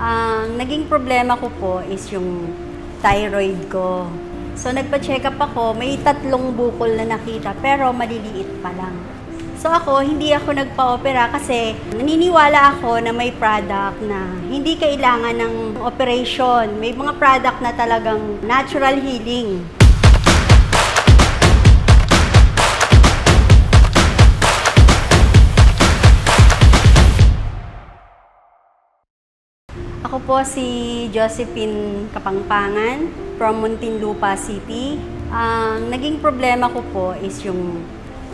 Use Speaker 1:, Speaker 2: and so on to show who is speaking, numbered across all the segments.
Speaker 1: Ang naging problema ko po is yung thyroid ko. So nagpa-check up ako, may 3 bukol na nakita pero maliliit pa lang. So ako, hindi ako nagpa-opera kasi naniniwala ako na may product na hindi kailangan ng operation. May mga product na talagang natural healing. Ako po si Josephine Kapangpangan from Muntinlupa City. Ang naging problema ko po is yung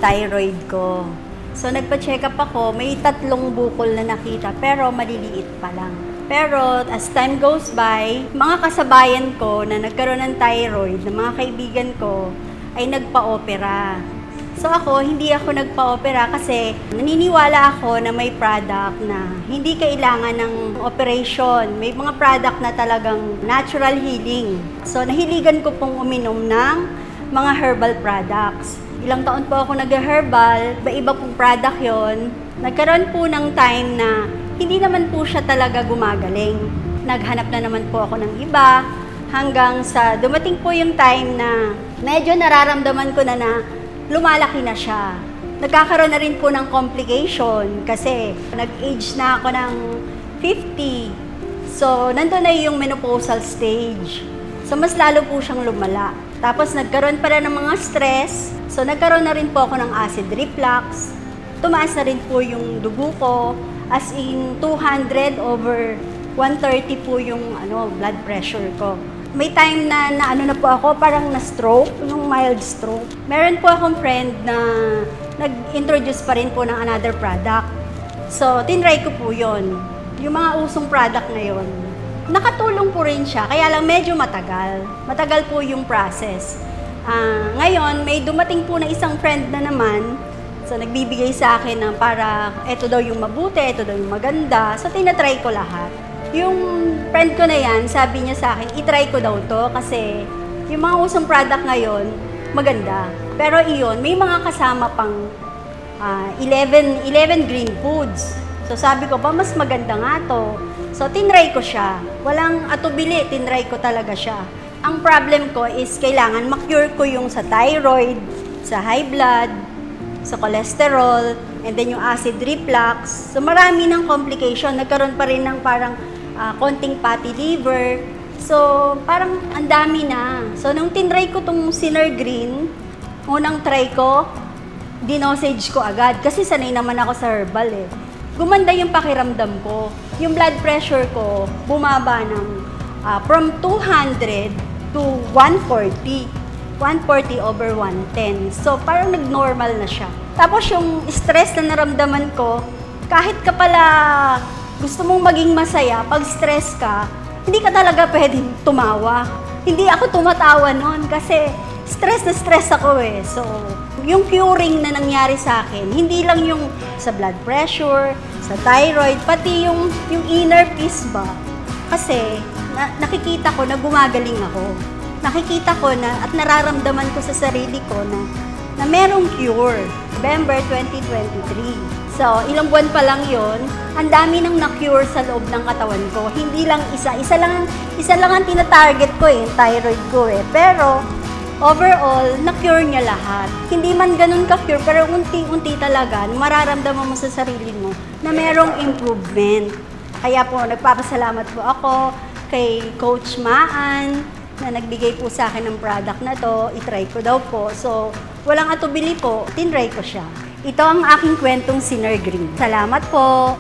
Speaker 1: thyroid ko. So nagpa-check up ako, may 3 bukol na nakita pero maliliit pa lang. Pero as time goes by, mga kasabayan ko na nagkaroon ng thyroid, na mga kaibigan ko, ay nagpa-opera. So ako, hindi ako nagpa-opera kasi naniniwala ako na may product na hindi kailangan ng operation. May mga product na talagang natural healing. So nahiligan ko pong uminom ng mga herbal products. Ilang taon po ako nag-herbal, iba pong product yon. Nagkaroon po ng time na hindi naman po siya talaga gumagaling. Naghanap na naman po ako ng iba hanggang sa dumating po yung time na medyo nararamdaman ko na lumalaki na siya. Nagkakaroon na rin po ng complication kasi nag-age na ako ng 50. So, nandun na yung menopausal stage. So, mas lalo po siyang lumala. Tapos, nagkaroon pa rin ng mga stress. So, nagkaroon na rin po ako ng acid reflux. Tumaas na rin po yung dugo ko. As in, 200/130 po yung blood pressure ko. May time na na po ako, parang na-stroke, yung mild stroke. Meron po akong friend na nag-introduce pa rin po ng another product. So, tinry ko po yon. Yung mga usong product na yon. Nakatulong po rin siya, kaya lang medyo matagal. Matagal po yung process. Ngayon, may dumating po na isang friend na naman. So, nagbibigay sa akin na para ito daw yung mabuti, ito daw yung maganda. So, tinatry ko lahat. Yung friend ko na yan, sabi niya sa akin, itry ko daw to kasi yung mga usong product ngayon, maganda. Pero iyon, may mga kasama pang 11 green foods. So sabi ko ba, mas maganda nga to. So tinry ko siya. Walang atubili, tinry ko talaga siya. Ang problem ko is kailangan ma-cure ko yung sa thyroid, sa high blood, sa cholesterol, and then yung acid reflux. So marami ng complication. Nagkaroon pa rin ng parang konting fatty liver. So, parang ang dami na. So, nung tinry ko tong Sinner Green, unang try ko, dinosage ko agad. Kasi sanay naman ako sa herbal eh. Gumanda yung pakiramdam ko. Yung blood pressure ko, bumaba ng from 200 to 140. 140/110. So, parang nag-normal na siya. Tapos, yung stress na naramdaman ko, kahit ka pala gusto mong maging masaya, pag stress ka, hindi ka talaga pwedeng tumawa. Hindi ako tumatawa noon kasi stress na stress ako eh. So, yung curing na nangyari sa akin, hindi lang yung sa blood pressure, sa thyroid, pati yung inner peace ba. Kasi nakikita ko na gumagaling ako. Nakikita ko na at nararamdaman ko sa sarili ko na merong cure. November 2023. So, ilang buwan pa lang yon, ang dami nang na-cure sa loob ng katawan ko. Hindi lang isa. Isa lang ang tina-target ko eh, thyroid ko eh. Pero, overall, na-cure niya lahat. Hindi man ganun ka-cure, pero unti-unti talaga, mararamdaman mo sa sarili mo na merong improvement. Kaya po, nagpapasalamat po ako kay Coach Maan na nagbigay po sa akin ng product na to. I-try ko daw po. So, walang atubili po, tinry ko siya. Ito ang aking kwentong Sinner Green. Salamat po!